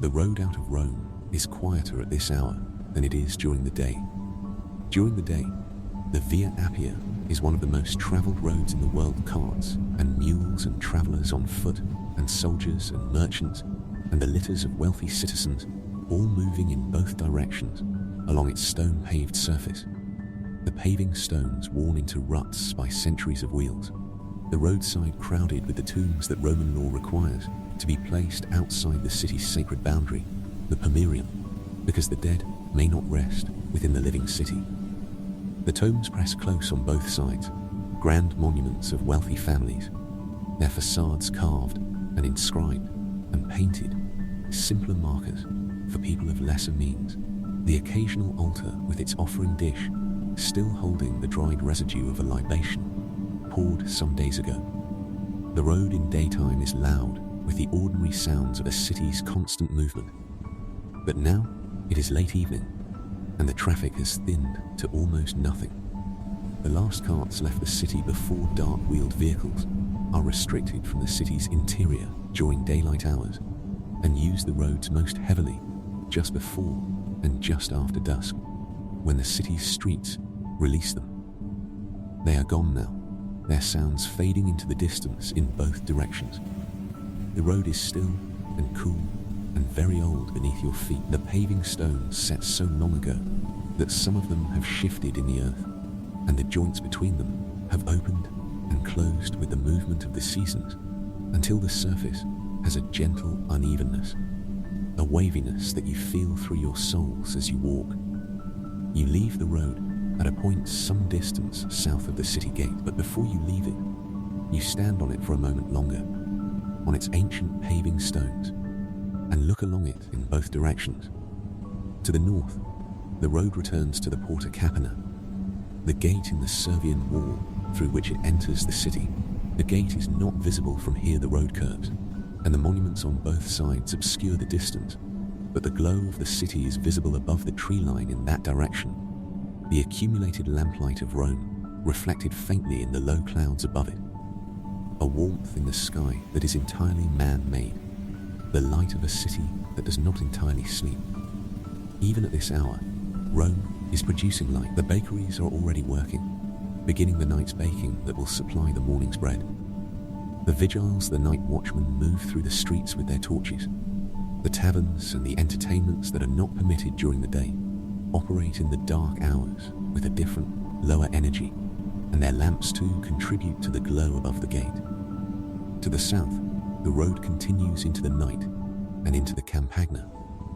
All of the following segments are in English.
The road out of Rome is quieter at this hour than it is during the day. During the day, the Via Appia is one of the most travelled roads in the world. Carts and mules and travellers on foot and soldiers and merchants and the litters of wealthy citizens, all moving in both directions along its stone-paved surface. The paving stones worn into ruts by centuries of wheels. The roadside crowded with the tombs that Roman law requires to be placed outside the city's sacred boundary, the Pomerium, because the dead may not rest within the living city. The tombs press close on both sides, grand monuments of wealthy families, their facades carved and inscribed and painted, simpler markers for people of lesser means. The occasional altar with its offering dish still holding the dried residue of a libation poured some days ago. The road in daytime is loud with the ordinary sounds of a city's constant movement. But now it is late evening, and the traffic has thinned to almost nothing. The last carts left the city before dark-wheeled vehicles are restricted from the city's interior during daylight hours and use the roads most heavily just before and just after dusk, when the city's streets release them. They are gone now, their sounds fading into the distance in both directions. The road is still and cool and very old beneath your feet. The paving stones set so long ago that some of them have shifted in the earth, and the joints between them have opened and closed with the movement of the seasons until the surface has a gentle unevenness, a waviness that you feel through your soles as you walk. You leave the road at a point some distance south of the city gate, but before you leave it, you stand on it for a moment longer, on its ancient paving stones, and look along it in both directions. To the north, the road returns to the Porta Capena, the gate in the Servian wall through which it enters the city. The gate is not visible from here. The road curves, and the monuments on both sides obscure the distance, but the glow of the city is visible above the tree line in that direction, the accumulated lamplight of Rome reflected faintly in the low clouds above it. A warmth in the sky that is entirely man-made, the light of a city that does not entirely sleep. Even at this hour, Rome is producing light. The bakeries are already working, beginning the night's baking that will supply the morning's bread. The vigiles, the night watchmen, move through the streets with their torches. The taverns and the entertainments that are not permitted during the day operate in the dark hours with a different, lower energy, and their lamps too contribute to the glow above the gate. To the south, the road continues into the night and into the Campagna,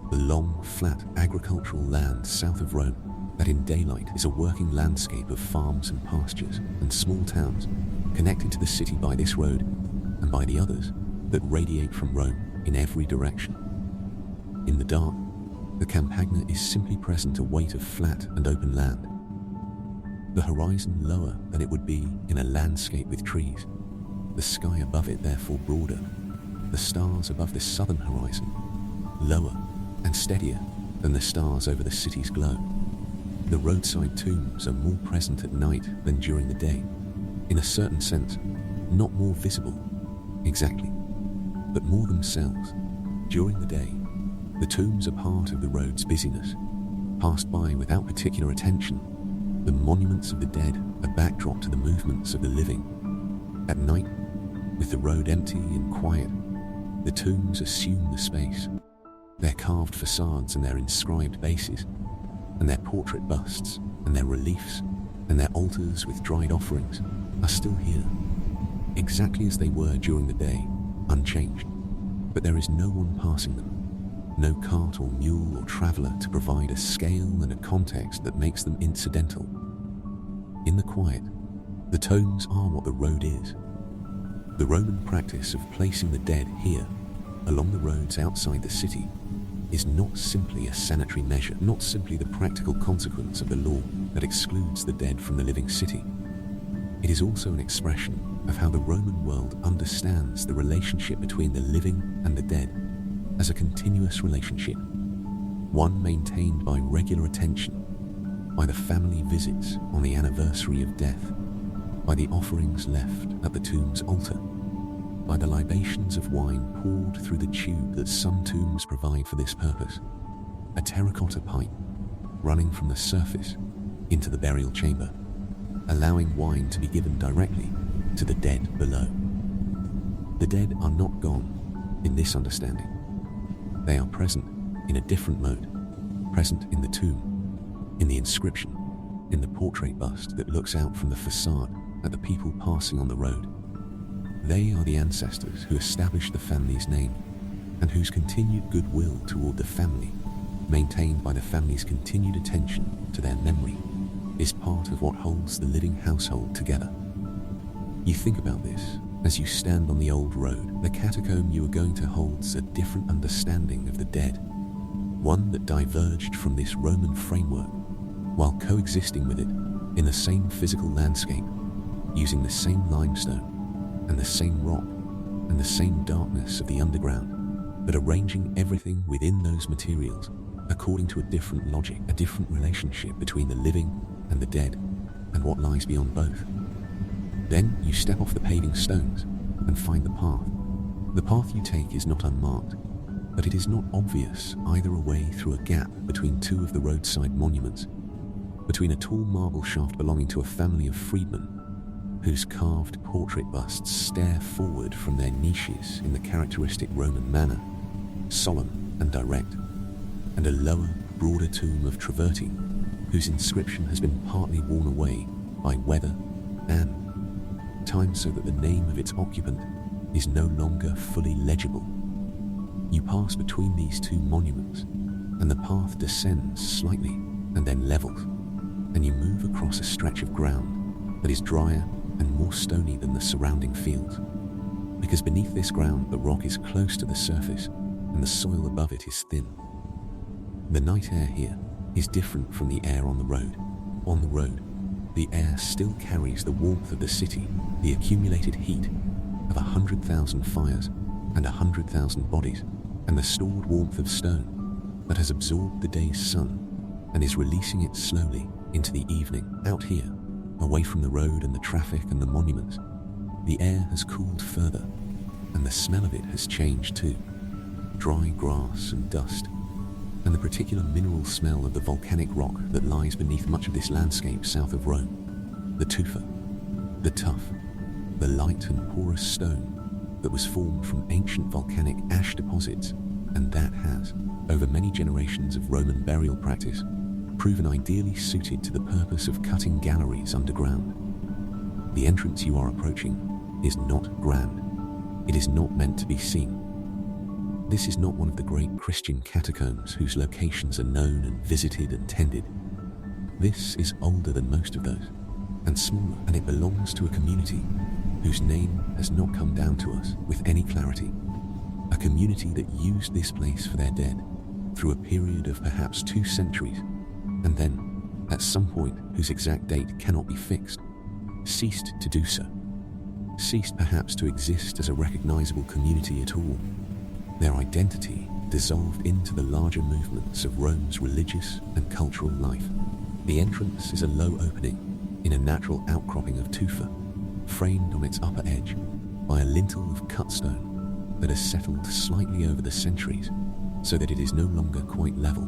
the long, flat agricultural land south of Rome that in daylight is a working landscape of farms and pastures and small towns connected to the city by this road and by the others that radiate from Rome in every direction. In the dark, the Campagna is simply present, a weight of flat and open land. The horizon lower than it would be in a landscape with trees, the sky above it therefore broader, the stars above the southern horizon lower and steadier than the stars over the city's glow. The roadside tombs are more present at night than during the day, in a certain sense, not more visible, exactly, but more themselves. During the day, the tombs are part of the road's busyness, passed by without particular attention. The monuments of the dead are backdrop to the movements of the living. At night, with the road empty and quiet, the tombs assume the space. Their carved facades and their inscribed bases, and their portrait busts, and their reliefs, and their altars with dried offerings are still here, exactly as they were during the day, unchanged. But there is no one passing them, no cart or mule or traveller to provide a scale and a context that makes them incidental. In the quiet, the tombs are what the road is. The Roman practice of placing the dead here, along the roads outside the city, is not simply a sanitary measure, not simply the practical consequence of the law that excludes the dead from the living city. It is also an expression of how the Roman world understands the relationship between the living and the dead as a continuous relationship, one maintained by regular attention, by the family visits on the anniversary of death, by the offerings left at the tomb's altar. by the libations of wine poured through the tube that some tombs provide for this purpose, a terracotta pipe running from the surface into the burial chamber, allowing wine to be given directly to the dead below. The dead are not gone in this understanding. They are present in a different mode, present in the tomb, in the inscription, in the portrait bust that looks out from the facade at the people passing on the road. They are the ancestors who established the family's name and whose continued goodwill toward the family, maintained by the family's continued attention to their memory, is part of what holds the living household together. You think about this as you stand on the old road. The catacomb you are going to holds a different understanding of the dead, one that diverged from this Roman framework while coexisting with it in the same physical landscape, using the same limestone and the same rock and the same darkness of the underground, but arranging everything within those materials according to a different logic, a different relationship between the living and the dead, and what lies beyond both. Then you step off the paving stones and find the path. The path you take is not unmarked, but it is not obvious either away through a gap between two of the roadside monuments, between a tall marble shaft belonging to a family of freedmen whose carved portrait busts stare forward from their niches in the characteristic Roman manner, solemn and direct, and a lower, broader tomb of travertine whose inscription has been partly worn away by weather and time so that the name of its occupant is no longer fully legible. You pass between these two monuments, and the path descends slightly and then levels, and you move across a stretch of ground that is drier and more stony than the surrounding fields, because beneath this ground the rock is close to the surface and the soil above it is thin. The night air here is different from the air on the road. On the road, the air still carries the warmth of the city, the accumulated heat of 100,000 fires and 100,000 bodies, and the stored warmth of stone that has absorbed the day's sun and is releasing it slowly into the evening. Out here, away from the road and the traffic and the monuments, the air has cooled further, and the smell of it has changed too. Dry grass and dust, and the particular mineral smell of the volcanic rock that lies beneath much of this landscape south of Rome. The tufa, the tuff, the light and porous stone that was formed from ancient volcanic ash deposits, and that has, over many generations of Roman burial practice, proven ideally suited to the purpose of cutting galleries underground. The entrance you are approaching is not grand. It is not meant to be seen. This is not one of the great Christian catacombs whose locations are known and visited and tended. This is older than most of those, and smaller, and it belongs to a community whose name has not come down to us with any clarity. A community that used this place for their dead through a period of perhaps 2 centuries, and then, at some point whose exact date cannot be fixed, ceased to do so. Ceased perhaps to exist as a recognizable community at all. Their identity dissolved into the larger movements of Rome's religious and cultural life. The entrance is a low opening in a natural outcropping of tufa, framed on its upper edge by a lintel of cut stone that has settled slightly over the centuries so that it is no longer quite level,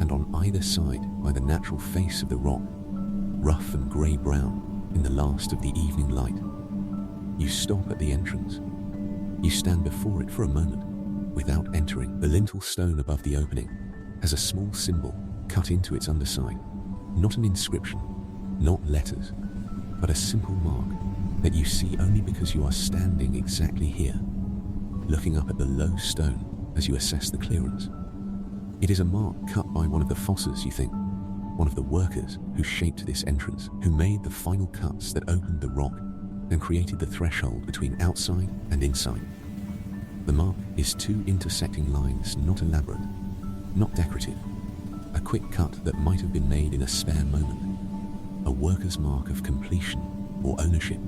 and on either side by the natural face of the rock, rough and grey-brown in the last of the evening light. You stop at the entrance. You stand before it for a moment without entering. The lintel stone above the opening has a small symbol cut into its underside, not an inscription, not letters, but a simple mark that you see only because you are standing exactly here, looking up at the low stone as you assess the clearance. It is a mark cut by one of the fossers, you think, one of the workers who shaped this entrance, who made the final cuts that opened the rock and created the threshold between outside and inside. The mark is 2 intersecting lines, not elaborate, not decorative, a quick cut that might have been made in a spare moment, a worker's mark of completion or ownership,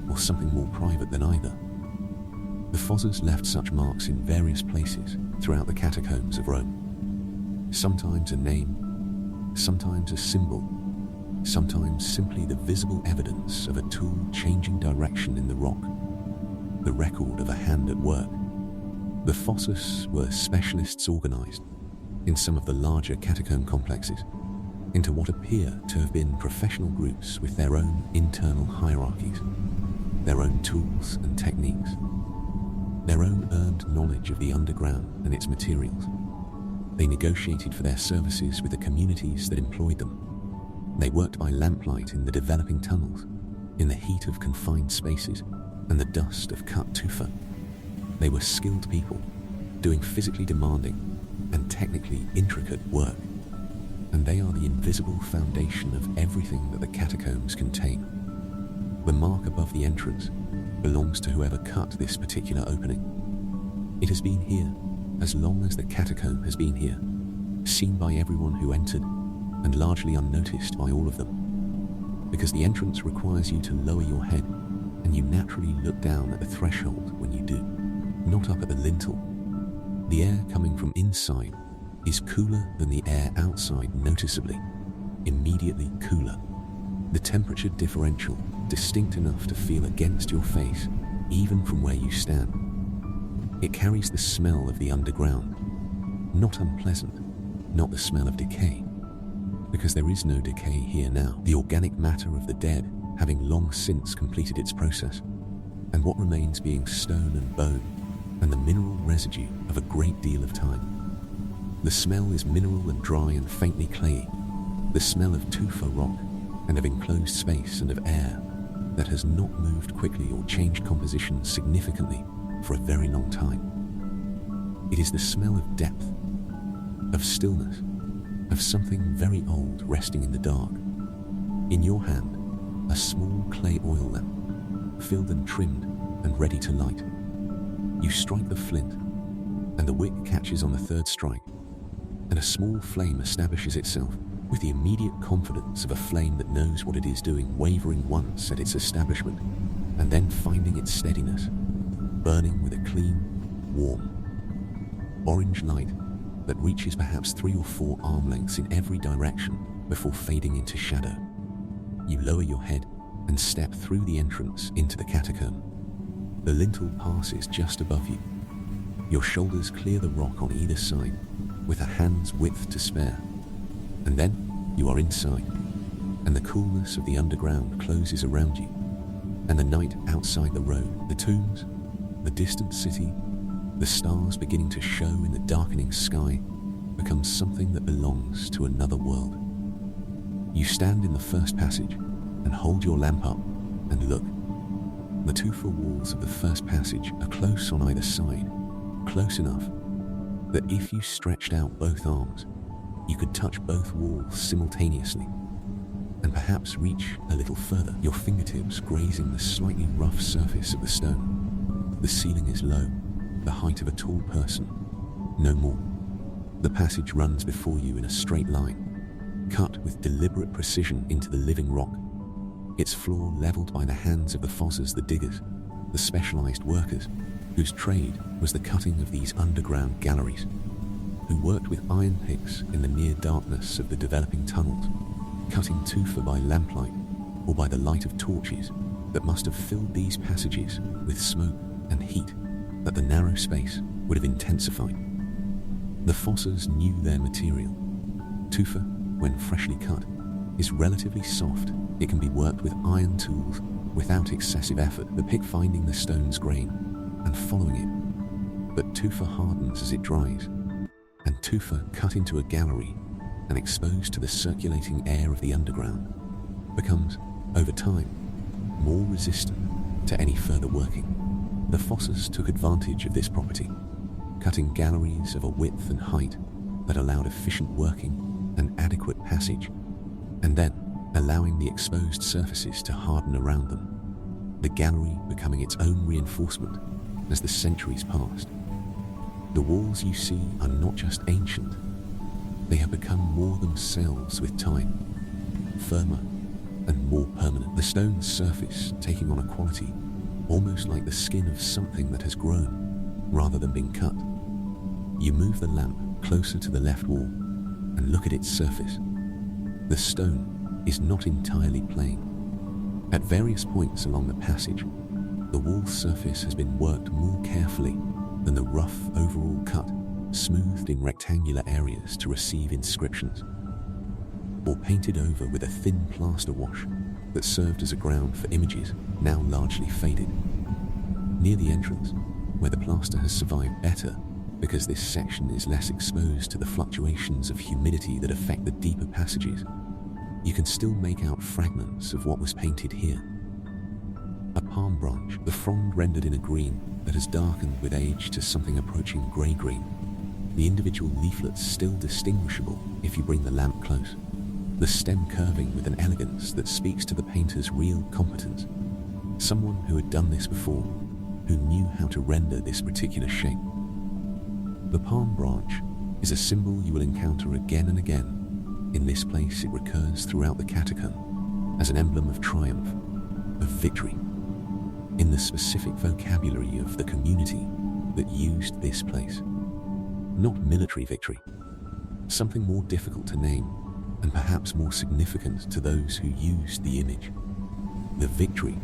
or something more private than either. The fossers left such marks in various places throughout the catacombs of Rome. Sometimes a name, sometimes a symbol, sometimes simply the visible evidence of a tool changing direction in the rock. the record of a hand at work. The fosses were specialists organized in some of the larger catacomb complexes into what appear to have been professional groups with their own internal hierarchies, their own tools and techniques, their own earned knowledge of the underground and its materials. They negotiated for their services with the communities that employed them. They worked by lamplight in the developing tunnels, in the heat of confined spaces and the dust of cut tufa. They were skilled people, doing physically demanding and technically intricate work. And they are the invisible foundation of everything that the catacombs contain. The mark above the entrance belongs to whoever cut this particular opening. It has been here as long as the catacomb has been here, seen by everyone who entered and largely unnoticed by all of them. Because the entrance requires you to lower your head, and you naturally look down at the threshold when you do, not up at the lintel. The air coming from inside is cooler than the air outside noticeably, immediately cooler. The temperature differential distinct enough to feel against your face, even from where you stand. It carries the smell of the underground, not unpleasant, not the smell of decay, because there is no decay here now, the organic matter of the dead having long since completed its process, and what remains being stone and bone, and the mineral residue of a great deal of time. The smell is mineral and dry and faintly clayey, the smell of tufa rock and of enclosed space and of air that has not moved quickly or changed composition significantly for a very long time. It is the smell of depth, of stillness, of something very old resting in the dark. In your hand, a small clay oil lamp, filled and trimmed and ready to light. You strike the flint, and the wick catches on the third strike, and a small flame establishes itself with the immediate confidence of a flame that knows what it is doing, wavering once at its establishment, and then finding its steadiness, burning with a clean, warm, orange light that reaches perhaps 3 or 4 arm lengths in every direction before fading into shadow. You lower your head and step through the entrance into the catacomb. The lintel passes just above you. Your shoulders clear the rock on either side with a hand's width to spare. And then you are inside, and the coolness of the underground closes around you, and the night outside the road, the tombs, the distant city, the stars beginning to show in the darkening sky becomes something that belongs to another world. You stand in the first passage and hold your lamp up and look. The tufa walls of the first passage are close on either side, close enough that if you stretched out both arms, you could touch both walls simultaneously, and perhaps reach a little further, your fingertips grazing the slightly rough surface of the stone. The ceiling is low, the height of a tall person, no more. The passage runs before you in a straight line, cut with deliberate precision into the living rock, its floor leveled by the hands of the fossers, the diggers, the specialized workers, whose trade was the cutting of these underground galleries, who worked with iron picks in the near darkness of the developing tunnels, cutting tufa by lamplight or by the light of torches that must have filled these passages with smoke and heat that the narrow space would have intensified. The fossers knew their material. Tufa, when freshly cut, is relatively soft. It can be worked with iron tools without excessive effort, the pick finding the stone's grain and following it. But tufa hardens as it dries, and tufa cut into a gallery and exposed to the circulating air of the underground becomes, over time, more resistant to any further working. The fossers took advantage of this property, cutting galleries of a width and height that allowed efficient working and adequate passage, and then allowing the exposed surfaces to harden around them, the gallery becoming its own reinforcement as the centuries passed. The walls you see are not just ancient, they have become more themselves with time, firmer and more permanent, the stone's surface taking on a quality almost like the skin of something that has grown rather than been cut. You move the lamp closer to the left wall and look at its surface. The stone is not entirely plain. At various points along the passage, The wall surface has been worked more carefully than the rough overall cut, smoothed in rectangular areas to receive inscriptions, or painted over with a thin plaster wash that served as a ground for images now largely faded. Near the entrance, where the plaster has survived better because this section is less exposed to the fluctuations of humidity that affect the deeper passages, you can still make out fragments of what was painted here. A palm branch, the frond rendered in a green that has darkened with age to something approaching grey-green. The individual leaflets still distinguishable if you bring the lamp close. The stem curving with an elegance that speaks to the painter's real competence. Someone who had done this before, who knew how to render this particular shape. The palm branch is a symbol you will encounter again and again. In this place it recurs throughout the catacomb as an emblem of triumph, of victory, in the specific vocabulary of the community that used this place. Not military victory, something more difficult to name and perhaps more significant to those who used the image. The victory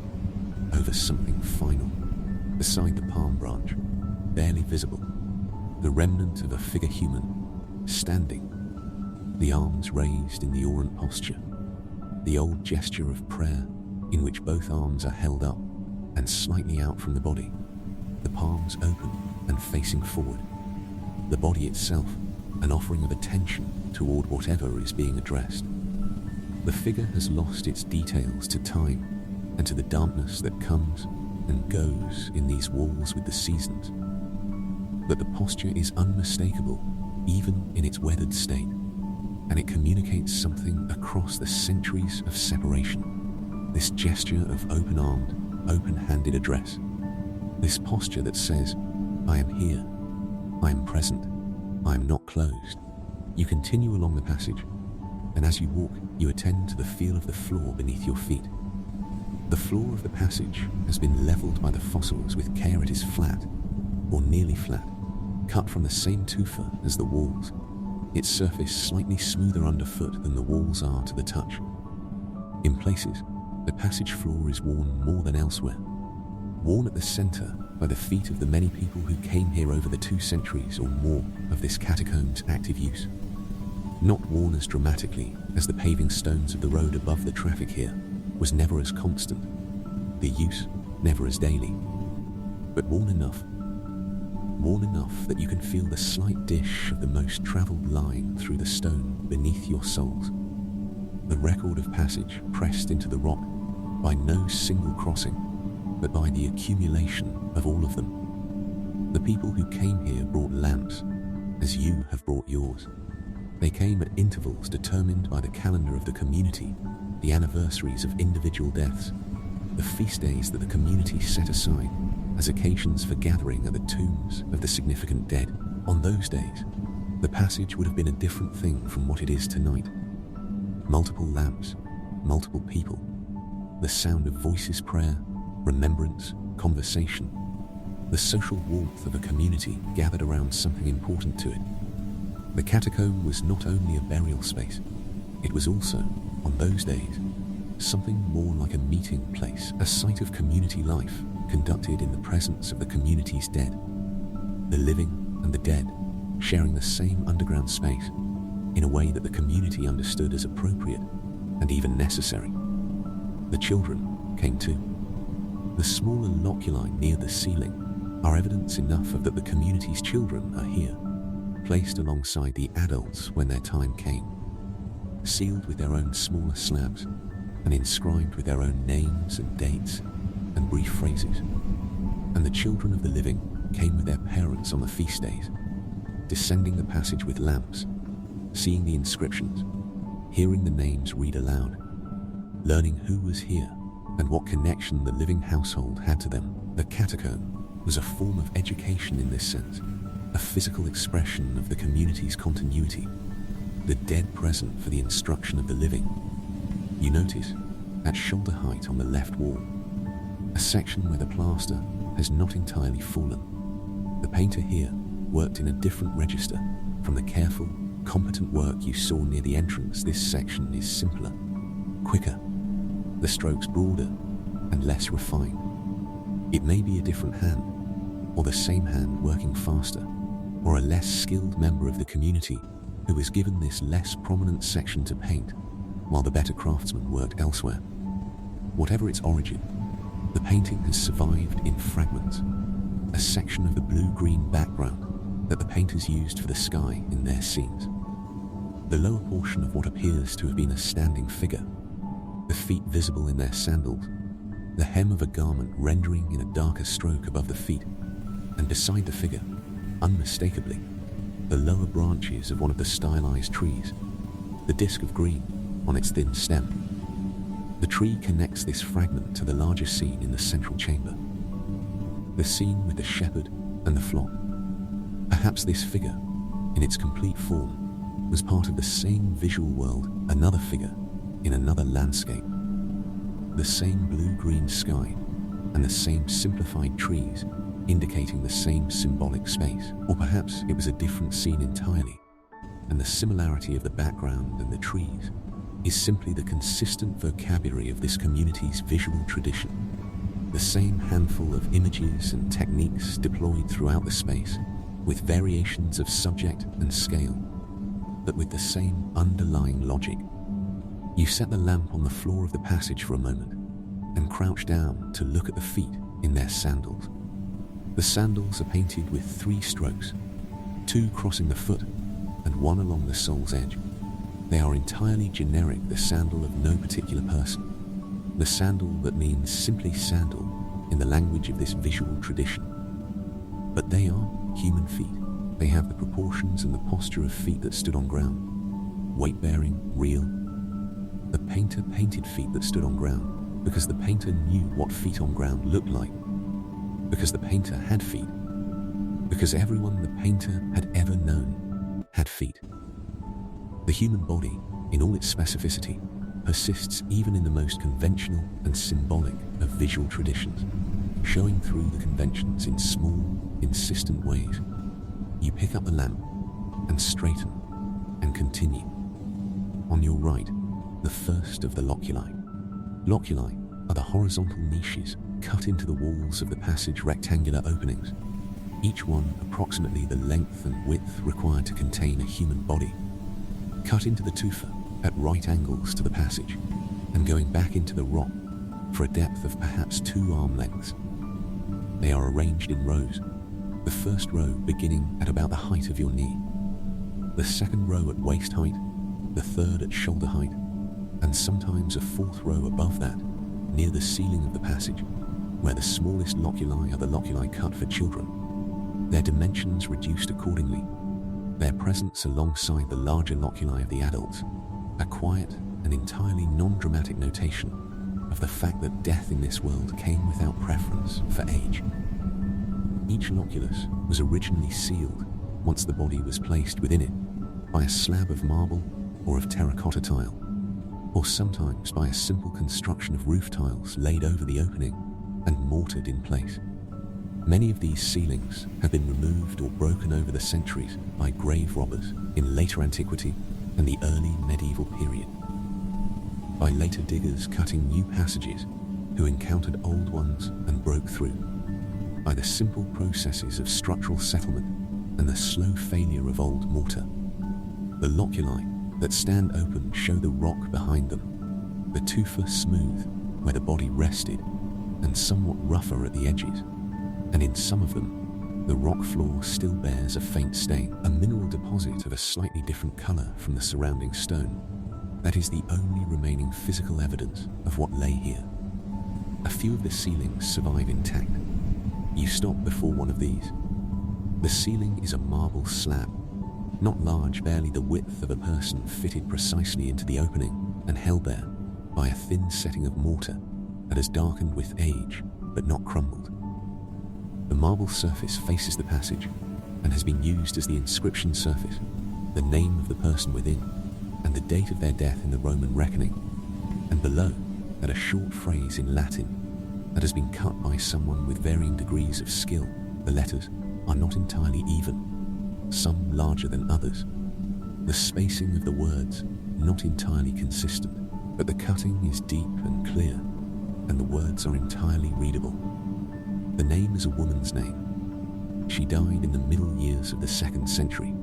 over something final. Beside the palm branch, barely visible, the remnant of a figure human, standing, the arms raised in the orant posture, the old gesture of prayer in which both arms are held up and slightly out from the body, the palms open and facing forward, the body itself an offering of attention toward whatever is being addressed. The figure has lost its details to time and to the dampness that comes and goes in these walls with the seasons. But the posture is unmistakable, even in its weathered state, and it communicates something across the centuries of separation. This gesture of open-armed, open-handed address. This posture that says, I am here, I am present, I am not closed. You continue along the passage, and as you walk, you attend to the feel of the floor beneath your feet. The floor of the passage has been leveled by the fossils with care. It is flat, or nearly flat, cut from the same tufa as the walls, its surface slightly smoother underfoot than the walls are to the touch. In places, the passage floor is worn more than elsewhere, worn at the center by the feet of the many people who came here over the 2 centuries or more of this catacomb's active use. Not worn as dramatically as the paving stones of the road above the traffic here was never as constant, the use never as daily, but worn enough that you can feel the slight dish of the most traveled line through the stone beneath your soles. The record of passage pressed into the rock by no single crossing, but by the accumulation of all of them. The people who came here brought lamps, as you have brought yours. They came at intervals determined by the calendar of the community, the anniversaries of individual deaths, the feast days that the community set aside as occasions for gathering at the tombs of the significant dead. On those days, the passage would have been a different thing from what it is tonight. Multiple lamps, multiple people, the sound of voices, prayer, remembrance, conversation, the social warmth of a community gathered around something important to it. The catacomb was not only a burial space, it was also, on those days, something more like a meeting place, a site of community life conducted in the presence of the community's dead. The living and the dead sharing the same underground space in a way that the community understood as appropriate and even necessary. The children came too. The smaller loculi near the ceiling are evidence enough of that the community's children are here, placed alongside the adults when their time came, sealed with their own smaller slabs and inscribed with their own names and dates and brief phrases. And the children of the living came with their parents on the feast days, descending the passage with lamps, seeing the inscriptions, hearing the names read aloud, learning who was here and what connection the living household had to them. The catacomb was a form of education in this sense, a physical expression of the community's continuity, the dead present for the instruction of the living. You notice, at shoulder height on the left wall, a section where the plaster has not entirely fallen. The painter here worked in a different register from the careful, competent work you saw near the entrance. This section is simpler, quicker, the strokes broader and less refined. It may be a different hand, or the same hand working faster, or a less skilled member of the community who was given this less prominent section to paint, while the better craftsman worked elsewhere. Whatever its origin, the painting has survived in fragments, a section of the blue-green background that the painters used for the sky in their scenes. The lower portion of what appears to have been a standing figure, the feet visible in their sandals, the hem of a garment rendering in a darker stroke above the feet, and beside the figure, unmistakably, the lower branches of one of the stylized trees, the disc of green on its thin stem. The tree connects this fragment to the larger scene in the central chamber, the scene with the shepherd and the flock. Perhaps this figure, in its complete form, was part of the same visual world, another figure in another landscape. The same blue-green sky and the same simplified trees indicating the same symbolic space. Or perhaps it was a different scene entirely, and the similarity of the background and the trees is simply the consistent vocabulary of this community's visual tradition. The same handful of images and techniques deployed throughout the space, with variations of subject and scale, but with the same underlying logic. You set the lamp on the floor of the passage for a moment and crouch down to look at the feet in their sandals. The sandals are painted with 3 strokes, 2 crossing the foot and 1 along the sole's edge. They are entirely generic, the sandal of no particular person, the sandal that means simply sandal in the language of this visual tradition. But they are human feet. They have the proportions and the posture of feet that stood on ground, weight-bearing, real. The painter painted feet that stood on ground because the painter knew what feet on ground looked like, because the painter had feet, because everyone the painter had ever known had feet. The human body, in all its specificity, persists even in the most conventional and symbolic of visual traditions, showing through the conventions in small, insistent ways. You pick up the lamp and straighten and continue. On your right, the first of the loculi. Loculi are the horizontal niches cut into the walls of the passage, rectangular openings, each one approximately the length and width required to contain a human body, cut into the tufa at right angles to the passage and going back into the rock for a depth of perhaps 2 arm lengths. They are arranged in rows, the first row beginning at about the height of your knee, the second row at waist height, the third at shoulder height, and sometimes a 4th row above that, near the ceiling of the passage, where the smallest loculi are the loculi cut for children, their dimensions reduced accordingly, their presence alongside the larger loculi of the adults, a quiet and entirely non-dramatic notation of the fact that death in this world came without preference for age. Each loculus was originally sealed once the body was placed within it by a slab of marble or of terracotta tile, or sometimes by a simple construction of roof tiles laid over the opening and mortared in place. Many of these ceilings have been removed or broken over the centuries by grave robbers in later antiquity and the early medieval period, by later diggers cutting new passages who encountered old ones and broke through, by the simple processes of structural settlement and the slow failure of old mortar. The loculi that stand open show the rock behind them, the tufa smooth where the body rested and somewhat rougher at the edges, and in some of them, the rock floor still bears a faint stain, a mineral deposit of a slightly different color from the surrounding stone. That is the only remaining physical evidence of what lay here. A few of the ceilings survive intact. You stop before one of these. The ceiling is a marble slab, not large, barely the width of a person, fitted precisely into the opening and held there by a thin setting of mortar that has darkened with age but not crumbled. The marble surface faces the passage and has been used as the inscription surface, the name of the person within, and the date of their death in the Roman reckoning, and below that a short phrase in Latin that has been cut by someone with varying degrees of skill. The letters are not entirely even, some larger than others, the spacing of the words not entirely consistent, but the cutting is deep and clear, and the words are entirely readable. The name is a woman's name. She died in the middle years of the 2nd century.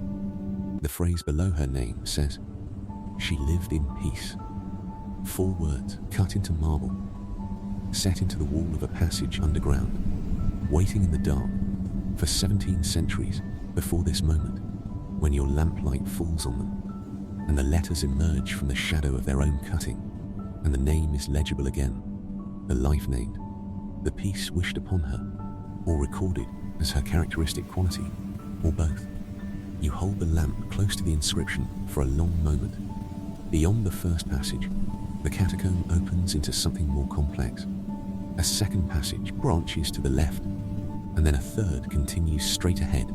The phrase below her name says, "She lived in peace." 4 words cut into marble, set into the wall of a passage underground, waiting in the dark for 17 centuries before this moment, when your lamplight falls on them, and the letters emerge from the shadow of their own cutting, and the name is legible again, the life named, the peace wished upon her, or recorded as her characteristic quality, or both. You hold the lamp close to the inscription for a long moment. Beyond the first passage, the catacomb opens into something more complex. A second passage branches to the left, and then a third continues straight ahead,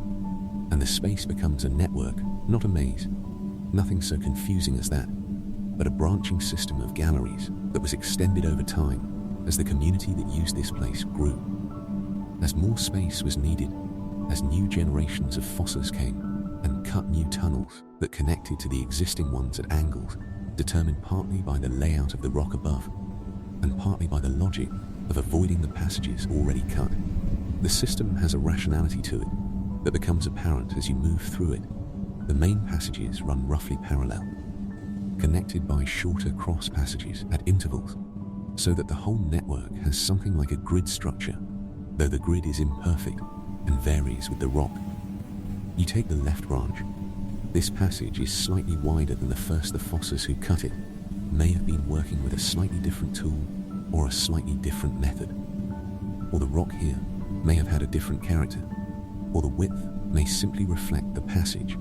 and the space becomes a network, not a maze. Nothing so confusing as that, but a branching system of galleries that was extended over time as the community that used this place grew. As more space was needed, as new generations of fossers came and cut new tunnels that connected to the existing ones at angles, determined partly by the layout of the rock above, and partly by the logic of avoiding the passages already cut. The system has a rationality to it that becomes apparent as you move through it. The main passages run roughly parallel, connected by shorter cross passages at intervals, so that the whole network has something like a grid structure, though the grid is imperfect and varies with the rock. You take the left branch. This passage is slightly wider than the first. The fossers who cut it may have been working with a slightly different tool or a slightly different method. Or the rock here may have had a different character, or the width may simply reflect the passage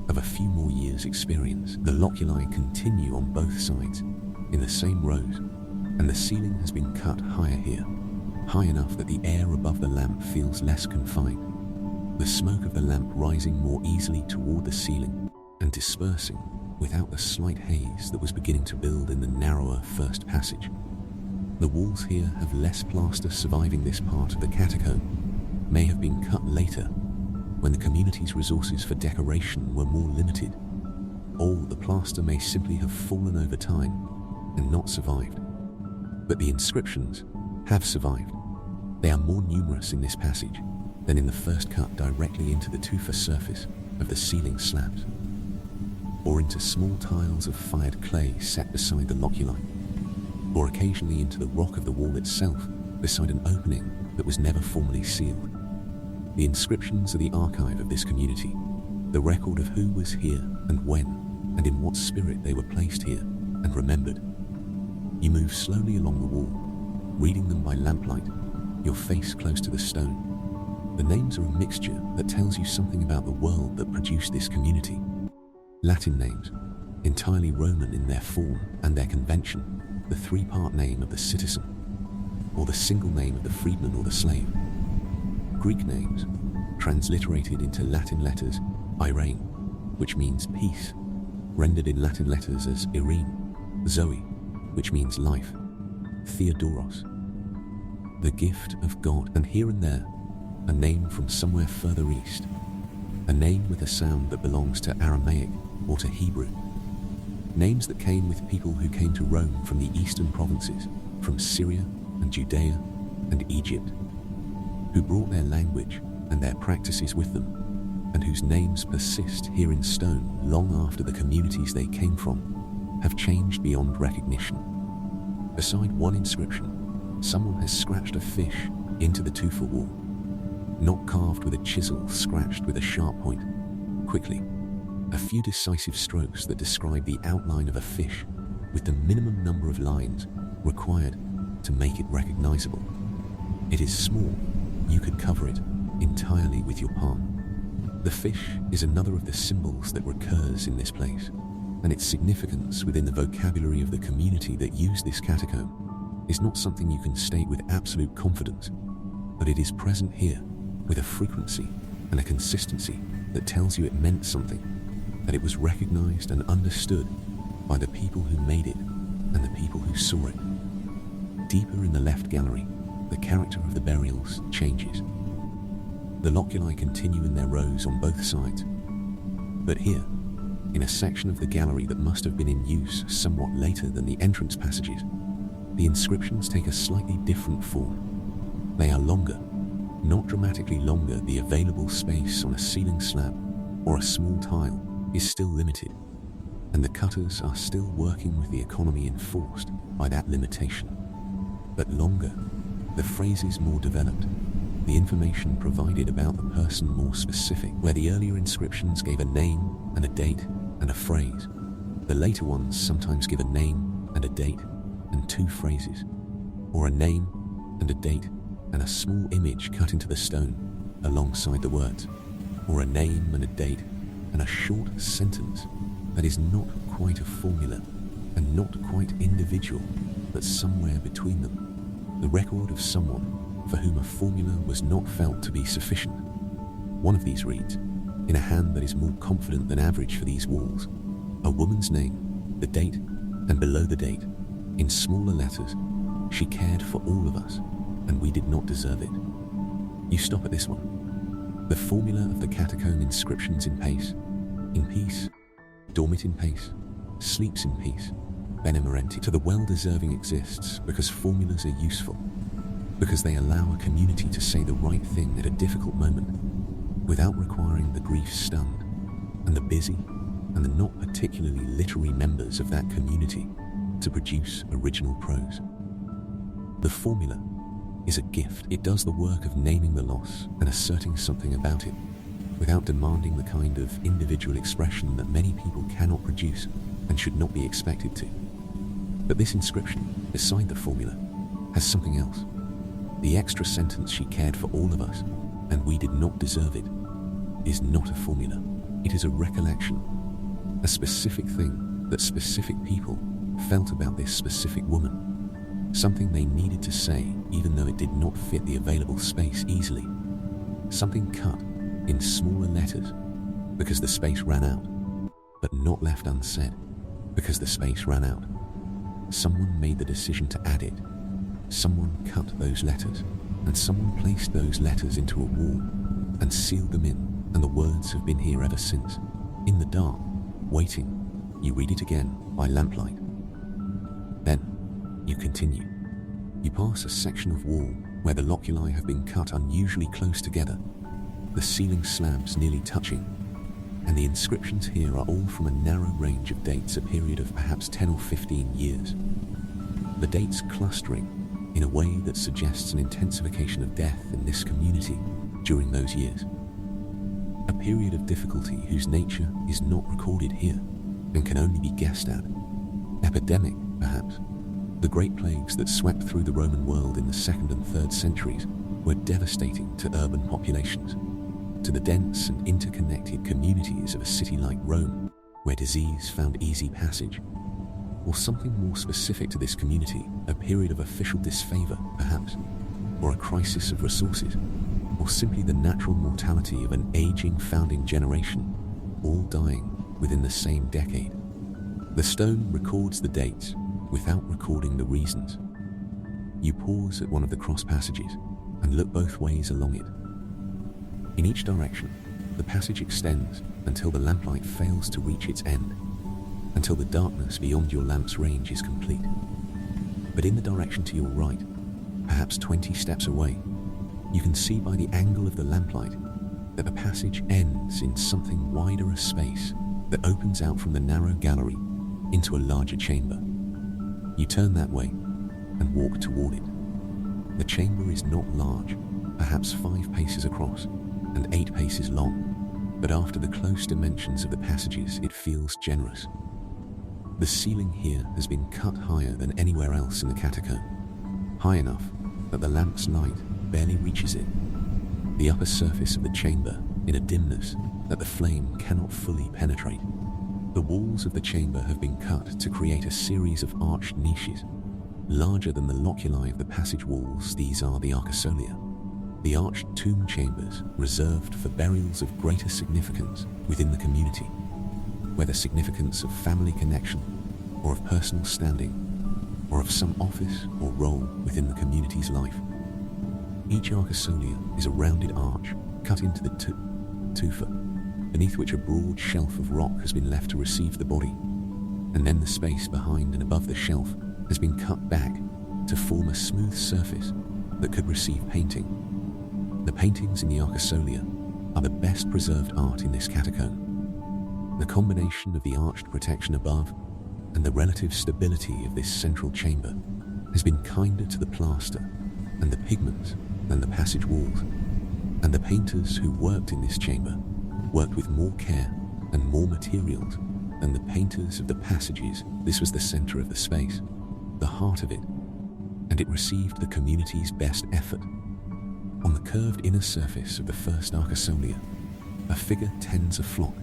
of a few more years' experience. The loculi continue on both sides in the same rows, and the ceiling has been cut higher here, high enough that the air above the lamp feels less confined, the smoke of the lamp rising more easily toward the ceiling and dispersing without the slight haze that was beginning to build in the narrower first passage. The walls here have less plaster surviving. This part of the catacomb may have been cut later, when the community's resources for decoration were more limited, or the plaster may simply have fallen over time and not survived. But the inscriptions have survived. They are more numerous in this passage than in the first cut directly into the tufa surface of the ceiling slabs, or into small tiles of fired clay set beside the loculi, or occasionally into the rock of the wall itself beside an opening that was never formally sealed. The inscriptions are the archive of this community, the record of who was here and when, and in what spirit they were placed here and remembered. You move slowly along the wall, reading them by lamplight, your face close to the stone. The names are a mixture that tells you something about the world that produced this community. Latin names, entirely Roman in their form and their convention, the 3-part name of the citizen, or the single name of the freedman or the slave. Greek names, transliterated into Latin letters, Irene, which means peace, rendered in Latin letters as Irene, Zoe, which means life, Theodoros, the gift of God, and here and there, a name from somewhere further east, a name with a sound that belongs to Aramaic or to Hebrew. Names that came with people who came to Rome from the eastern provinces, from Syria and Judea and Egypt, who brought their language and their practices with them, and whose names persist here in stone long after the communities they came from have changed beyond recognition. Beside one inscription, someone has scratched a fish into the tufa wall, not carved with a chisel, scratched with a sharp point. Quickly, a few decisive strokes that describe the outline of a fish with the minimum number of lines required to make it recognizable. It is small. You could cover it entirely with your palm. The fish is another of the symbols that recurs in this place, and its significance within the vocabulary of the community that used this catacomb is not something you can state with absolute confidence, but it is present here with a frequency and a consistency that tells you it meant something, that it was recognized and understood by the people who made it and the people who saw it. Deeper in the left gallery, the character of the burials changes. The loculi continue in their rows on both sides, but here, in a section of the gallery that must have been in use somewhat later than the entrance passages, the inscriptions take a slightly different form. They are longer, Not dramatically longer, the available space on a ceiling slab or a small tile is still limited, and the cutters are still working with the economy enforced by that limitation. But longer, the phrases more developed, the information provided about the person more specific. Where the earlier inscriptions gave a name and a date and a phrase, the later ones sometimes give a name and a date and two phrases, or a name and a date and a small image cut into the stone alongside the words, or a name and a date and a short sentence that is not quite a formula and not quite individual, but somewhere between them, the record of someone for whom a formula was not felt to be sufficient. One of these reads, in a hand that is more confident than average for these walls, a woman's name, the date, and below the date, in smaller letters, she cared for all of us, and we did not deserve it. You stop at this one. The formula of the catacomb inscriptions in peace, dormit in pace, sleeps in peace, benemerenti. To the well-deserving exists because formulas are useful, because they allow a community to say the right thing at a difficult moment, without requiring the grief-stunned, and the busy, and the not particularly literary members of that community to produce original prose. The formula is a gift. It does the work of naming the loss and asserting something about it, without demanding the kind of individual expression that many people cannot produce and should not be expected to. But this inscription, beside the formula, has something else. The extra sentence, she cared for all of us, and we did not deserve it, is not a formula. It is a recollection, a specific thing that specific people felt about this specific woman, something they needed to say even though it did not fit the available space easily, something cut in smaller letters because the space ran out, but not left unsaid because the space ran out. Someone made the decision to add it. Someone cut those letters, and someone placed those letters into a wall and sealed them in, and the words have been here ever since. In the dark, waiting, you read it again by lamplight. Then, you continue. You pass a section of wall where the loculi have been cut unusually close together, the ceiling slabs nearly touching, and the inscriptions here are all from a narrow range of dates, a period of perhaps 10 or 15 years. The dates clustering in a way that suggests an intensification of death in this community during those years. A period of difficulty whose nature is not recorded here and can only be guessed at. Epidemic, perhaps. The great plagues that swept through the Roman world in the 2nd and 3rd centuries were devastating to urban populations, to the dense and interconnected communities of a city like Rome, where disease found easy passage. Or something more specific to this community, a period of official disfavor, perhaps, or a crisis of resources, or simply the natural mortality of an aging founding generation, all dying within the same decade. The stone records the dates without recording the reasons. You pause at one of the cross passages and look both ways along it. In each direction, the passage extends until the lamplight fails to reach its end, until the darkness beyond your lamp's range is complete. But in the direction to your right, perhaps 20 steps away, you can see by the angle of the lamplight that the passage ends in something wider a space that opens out from the narrow gallery into a larger chamber. You turn that way and walk toward it. The chamber is not large, perhaps 5 paces across and 8 paces long, but after the close dimensions of the passages, it feels generous. The ceiling here has been cut higher than anywhere else in the catacomb, high enough that the lamp's light barely reaches it. The upper surface of the chamber in a dimness that the flame cannot fully penetrate. The walls of the chamber have been cut to create a series of arched niches. Larger than the loculi of the passage walls, these are the arcosolia, the arched tomb chambers reserved for burials of greater significance within the community, whether significance of family connection, or of personal standing, or of some office or role within the community's life. Each arcosolia is a rounded arch cut into the tufa, beneath which a broad shelf of rock has been left to receive the body, and then the space behind and above the shelf has been cut back to form a smooth surface that could receive painting. The paintings in the Arcosolia are the best preserved art in this catacomb. The combination of the arched protection above and the relative stability of this central chamber has been kinder to the plaster and the pigment than the passage walls, and the painters who worked in this chamber worked with more care and more materials than the painters of the passages. This was the center of the space, the heart of it, and it received the community's best effort. On the curved inner surface of the first Arcosolia, a figure tends a flock.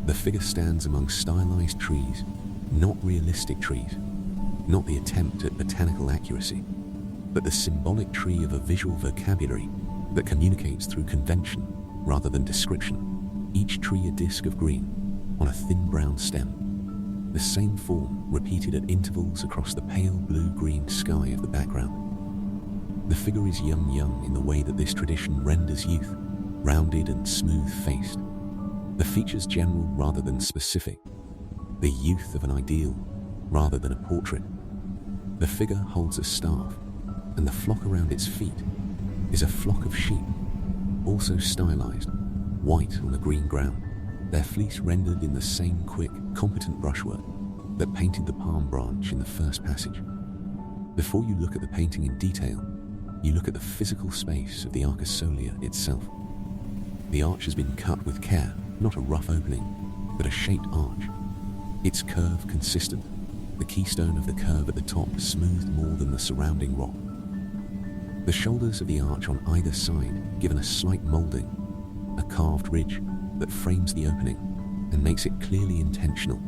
The figure stands among stylized trees, not realistic trees, not the attempt at botanical accuracy, but the symbolic tree of a visual vocabulary that communicates through convention rather than description. Each tree a disc of green on a thin brown stem, the same form repeated at intervals across the pale blue-green sky of the background. The figure is young in the way that this tradition renders youth, rounded and smooth-faced. The features general rather than specific, the youth of an ideal rather than a portrait. The figure holds a staff, and the flock around its feet is a flock of sheep, also stylized, white on a green ground, their fleece rendered in the same quick, competent brushwork that painted the palm branch in the first passage. Before you look at the painting in detail, you look at the physical space of the Arcosolia itself. The arch has been cut with care, not a rough opening, but a shaped arch. Its curve consistent, the keystone of the curve at the top smoothed more than the surrounding rock. The shoulders of the arch on either side given a slight molding, a carved ridge that frames the opening and makes it clearly intentional,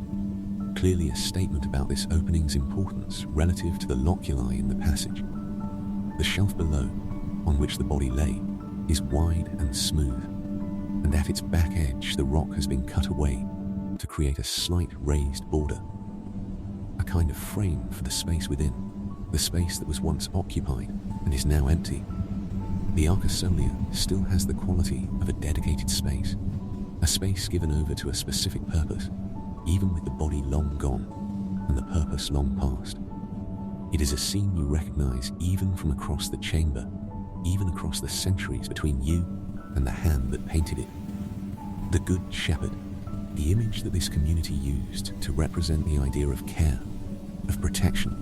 clearly a statement about this opening's importance relative to the loculi in the passage. The shelf below, on which the body lay, is wide and smooth, and at its back edge the rock has been cut away to create a slight raised border, a kind of frame for the space within, the space that was once occupied and is now empty. The Arcosolia still has the quality of a dedicated space, a space given over to a specific purpose, even with the body long gone and the purpose long past. It is a scene you recognize even from across the chamber, even across the centuries between you and the hand that painted it. The Good Shepherd, the image that this community used to represent the idea of care, of protection,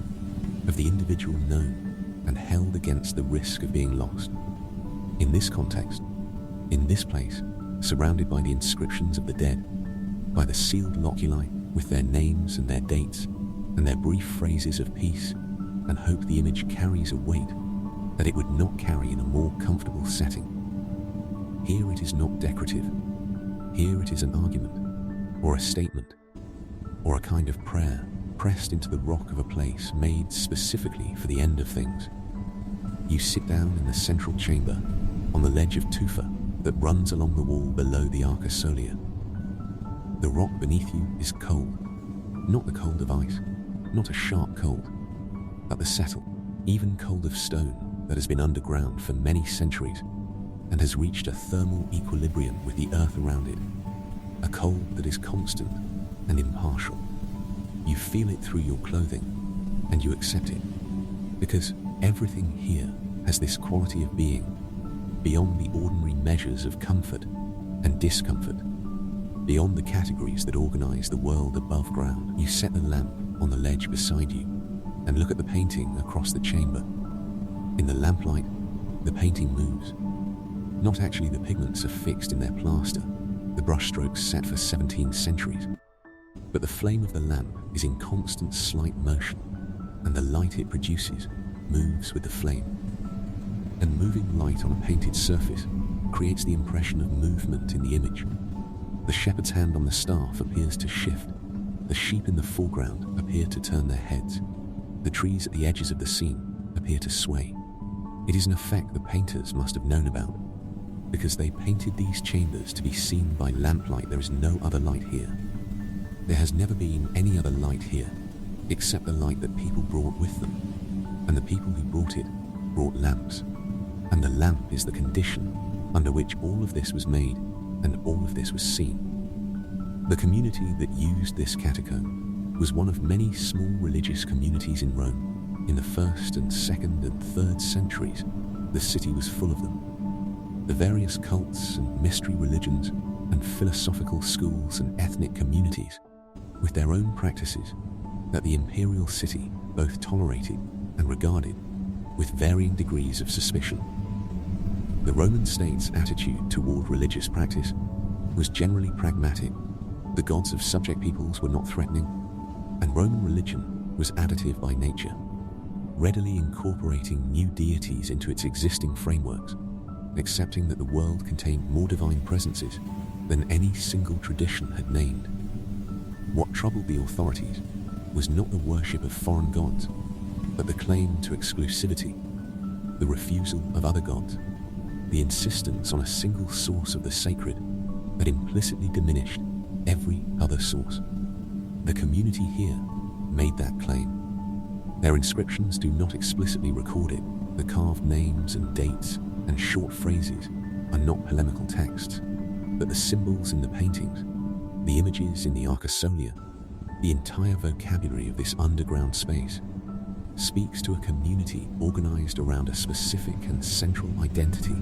of the individual known and held against the risk of being lost. In this context, in this place, surrounded by the inscriptions of the dead, by the sealed loculi with their names and their dates and their brief phrases of peace and hope, the image carries a weight that it would not carry in a more comfortable setting. Here it is not decorative. Here it is an argument, or a statement, or a kind of prayer pressed into the rock of a place made specifically for the end of things. You sit down in the central chamber on the ledge of tufa that runs along the wall below the Arcosolia. The rock beneath you is cold, not the cold of ice, not a sharp cold, but the settled, even cold of stone that has been underground for many centuries and has reached a thermal equilibrium with the earth around it, a cold that is constant and impartial. You feel it through your clothing and you accept it, because everything here has this quality of being beyond the ordinary measures of comfort and discomfort, beyond the categories that organize the world above ground. You set the lamp on the ledge beside you and look at the painting across the chamber. In the lamplight, the painting moves. Not actually the pigments are fixed in their plaster, the brushstrokes set for 17 centuries, but the flame of the lamp is in constant slight motion, and the light it produces moves with the flame. And moving light on a painted surface creates the impression of movement in the image. The shepherd's hand on the staff appears to shift. The sheep in the foreground appear to turn their heads. The trees at the edges of the scene appear to sway. It is an effect the painters must have known about, because they painted these chambers to be seen by lamplight. There is no other light here. There has never been any other light here, except the light that people brought with them, and the people who brought it brought lamps, and the lamp is the condition under which all of this was made and all of this was seen. The community that used this catacomb was one of many small religious communities in Rome. In the 1st and 2nd and 3rd centuries, the city was full of them. The various cults and mystery religions and philosophical schools and ethnic communities with their own practices that the imperial city both tolerated and regarded with varying degrees of suspicion. The Roman state's attitude toward religious practice was generally pragmatic. The gods of subject peoples were not threatening, and Roman religion was additive by nature, readily incorporating new deities into its existing frameworks, accepting that the world contained more divine presences than any single tradition had named. What troubled the authorities was not the worship of foreign gods, but the claim to exclusivity, the refusal of other gods, the insistence on a single source of the sacred that implicitly diminished every other source. The community here made that claim. Their inscriptions do not explicitly record it. The carved names and dates and short phrases are not polemical texts, but the symbols in the paintings, the images in the arcosolia, the entire vocabulary of this underground space speaks to a community organized around a specific and central identity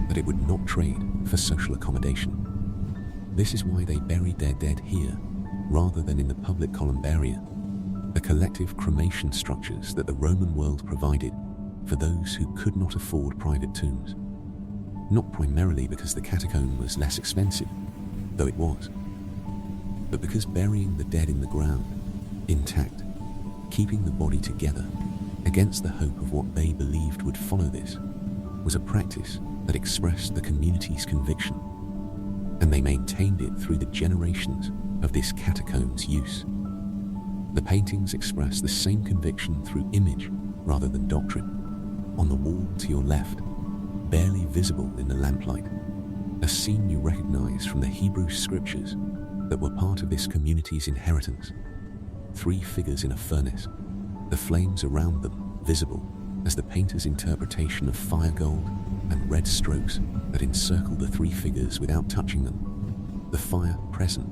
that it would not trade for social accommodation. This is why they buried their dead here rather than in the public columbaria, the collective cremation structures that the Roman world provided for those who could not afford private tombs. Not primarily because the catacomb was less expensive, though it was, but because burying the dead in the ground, intact, keeping the body together against the hope of what they believed would follow this, was a practice that expressed the community's conviction, and they maintained it through the generations of this catacomb's use. The paintings express the same conviction through image rather than doctrine. On the wall to your left, barely visible in the lamplight, a scene you recognize from the Hebrew scriptures that were part of this community's inheritance. 3 figures in a furnace, the flames around them visible as the painter's interpretation of fire gold and red strokes that encircle the 3 figures without touching them, the fire present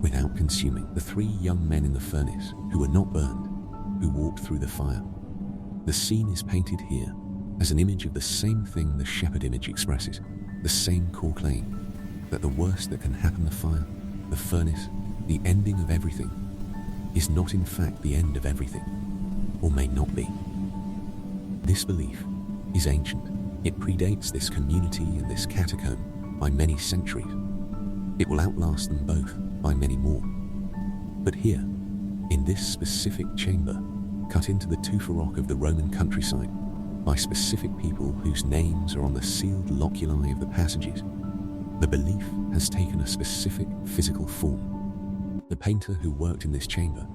without consuming. The 3 young men in the furnace who were not burned, who walked through the fire. The scene is painted here as an image of the same thing the shepherd image expresses, the same core claim that the worst that can happen, the fire, the furnace, the ending of everything, is not in fact the end of everything, or may not be. This belief is ancient. It predates this community and this catacomb by many centuries. It will outlast them both by many more. But here, in this specific chamber, cut into the tufa rock of the Roman countryside by specific people whose names are on the sealed loculi of the passages, the belief has taken a specific physical form. The painter who worked in this chamber,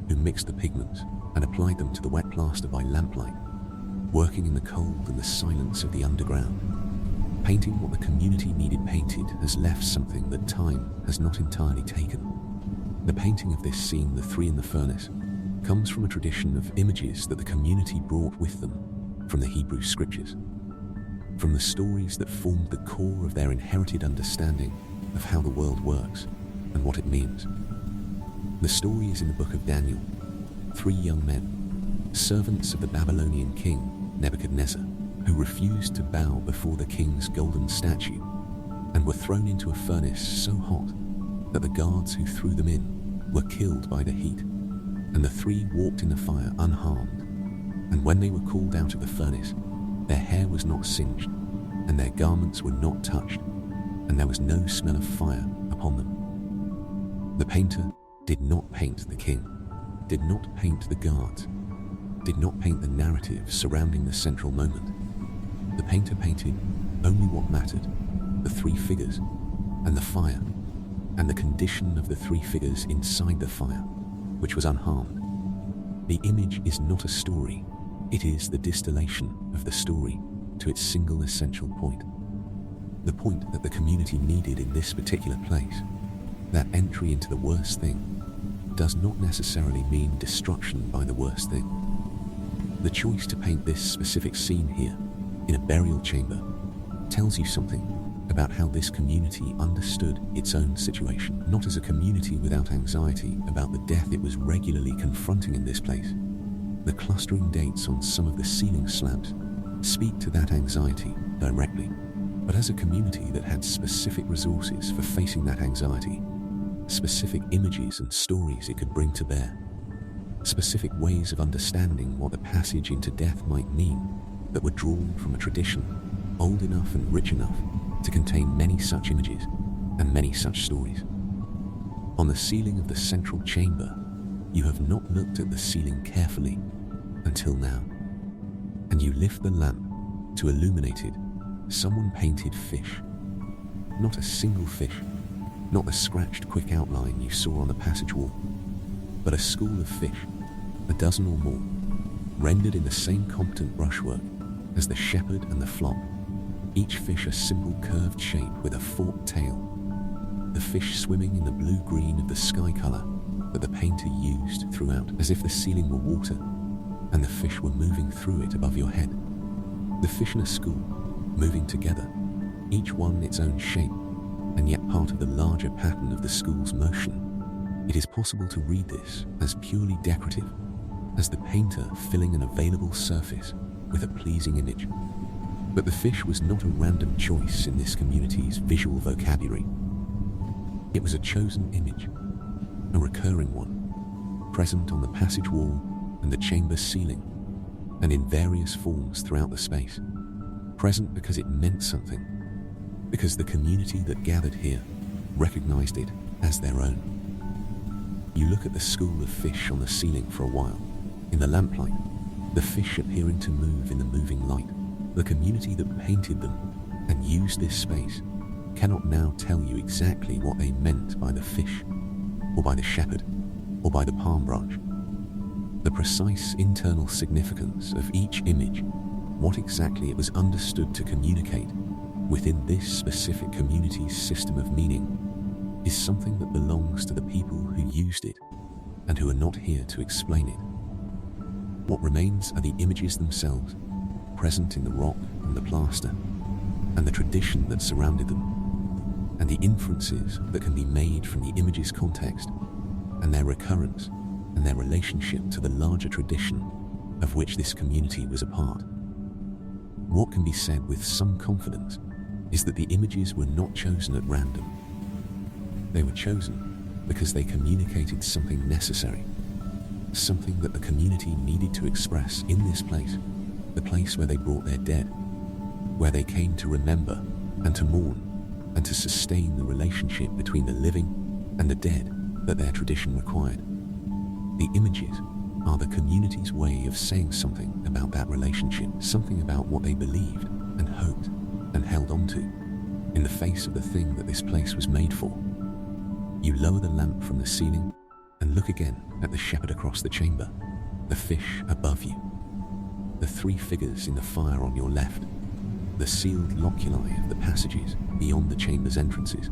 who mixed the pigments and applied them to the wet plaster by lamplight, working in the cold and the silence of the underground, painting what the community needed painted, has left something that time has not entirely taken. The painting of this scene, the 3 in the furnace, comes from a tradition of images that the community brought with them from the Hebrew scriptures, from the stories that formed the core of their inherited understanding of how the world works and what it means. The story is in the book of Daniel. 3 young men, servants of the Babylonian king Nebuchadnezzar, who refused to bow before the king's golden statue and were thrown into a furnace so hot that the guards who threw them in were killed by the heat, and the 3 walked in the fire unharmed. And when they were called out of the furnace, their hair was not singed, and their garments were not touched, and there was no smell of fire upon them. The painter did not paint the king, did not paint the guards, did not paint the narrative surrounding the central moment. The painter painted only what mattered, the 3 figures, and the fire, and the condition of the 3 figures inside the fire, which was unharmed. The image is not a story, it is the distillation of the story to its single essential point. The point that the community needed in this particular place, that entry into the worst thing, does not necessarily mean destruction by the worst thing. The choice to paint this specific scene here, in a burial chamber, tells you something about how this community understood its own situation, not as a community without anxiety about the death it was regularly confronting in this place. The clustering dates on some of the ceiling slabs speak to that anxiety directly. but as a community that had specific resources for facing that anxiety, specific images and stories it could bring to bear, specific ways of understanding what the passage into death might mean that were drawn from a tradition old enough and rich enough to contain many such images and many such stories. On the ceiling of the central chamber, you have not looked at the ceiling carefully until now, and you lift the lamp to illuminate it. Someone painted fish. Not a single fish, not the scratched quick outline you saw on the passage wall, but a school of fish, a dozen or more, rendered in the same competent brushwork as the shepherd and the flock, each fish a simple curved shape with a forked tail, the fish swimming in the blue-green of the sky color that the painter used throughout, as if the ceiling were water and the fish were moving through it above your head. The fish in a school, moving together, each one its own shape, and yet part of the larger pattern of the school's motion. It is possible to read this as purely decorative, as the painter filling an available surface with a pleasing image. But the fish was not a random choice in this community's visual vocabulary. It was a chosen image, a recurring one, present on the passage wall and the chamber ceiling, and in various forms throughout the space. Present because it meant something, because the community that gathered here recognized it as their own. You look at the school of fish on the ceiling for a while. In the lamplight, the fish appearing to move in the moving light. The community that painted them and used this space cannot now tell you exactly what they meant by the fish, or by the shepherd, or by the palm branch. The precise internal significance of each image, what exactly it was understood to communicate within this specific community's system of meaning, is something that belongs to the people who used it and who are not here to explain it. What remains are the images themselves, present in the rock and the plaster, and the tradition that surrounded them, and the inferences that can be made from the image's context and their recurrence and their relationship to the larger tradition of which this community was a part. What can be said with some confidence is that the images were not chosen at random. They were chosen because they communicated something necessary, something that the community needed to express in this place, the place where they brought their dead, where they came to remember and to mourn and to sustain the relationship between the living and the dead that their tradition required. The images are the community's way of saying something about that relationship, something about what they believed and hoped and held on to in the face of the thing that this place was made for. You lower the lamp from the ceiling and look again at the shepherd across the chamber, the fish above you, the three figures in the fire on your left, the sealed loculi of the passages beyond the chamber's entrances.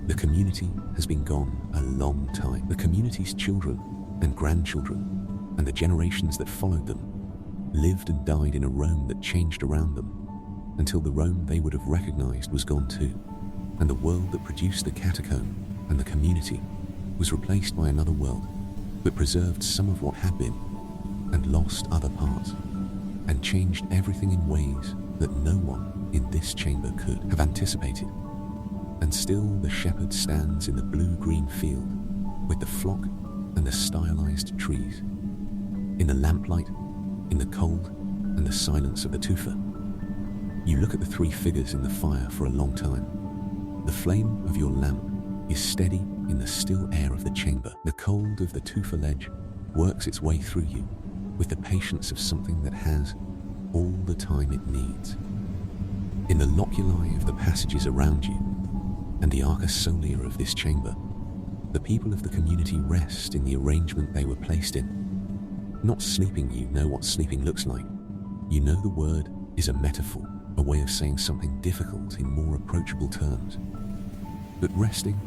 The community has been gone a long time. The community's children and grandchildren and the generations that followed them lived and died in a Rome that changed around them until the Rome they would have recognized was gone too, and the world that produced the catacomb and the community was replaced by another world that preserved some of what had been and lost other parts, and changed everything in ways that no one in this chamber could have anticipated. And still the shepherd stands in the blue-green field with the flock and the stylized trees, in the lamplight, in the cold and the silence of the tufa. You look at the three figures in the fire for a long time. The flame of your lamp is steady in the still air of the chamber. The cold of the tufa ledge works its way through you with the patience of something that has all the time it needs. In the loculi of the passages around you and the arca solia of this chamber, the people of the community rest in the arrangement they were placed in. Not sleeping, you know what sleeping looks like. You know the word is a metaphor, a way of saying something difficult in more approachable terms. But resting,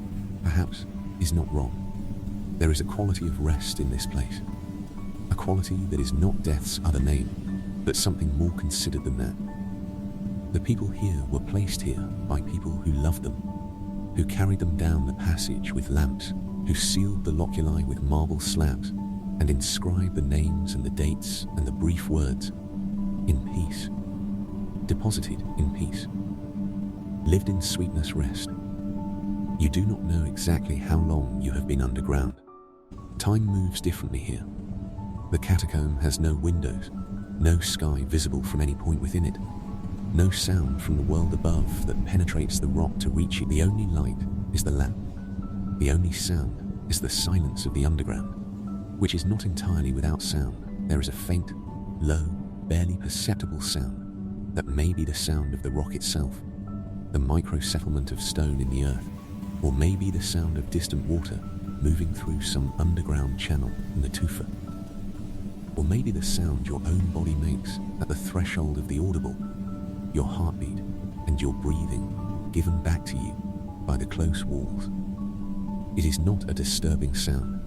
perhaps, is not wrong. There is a quality of rest in this place, a quality that is not death's other name, but something more considered than that. The people here were placed here by people who loved them, who carried them down the passage with lamps, who sealed the loculi with marble slabs, and inscribed the names and the dates and the brief words, in peace, deposited in peace. lived in sweetness rest. You do not know exactly how long you have been underground. Time moves differently here. The catacomb has no windows, no sky visible from any point within it, no sound from the world above that penetrates the rock to reach you. The only light is the lamp. The only sound is the silence of the underground, which is not entirely without sound. There is a faint, low, barely perceptible sound that may be the sound of the rock itself, the micro-settlement of stone in the earth, or maybe the sound of distant water moving through some underground channel in the tufa. Or maybe the sound your own body makes at the threshold of the audible, your heartbeat and your breathing given back to you by the close walls. It is not a disturbing sound.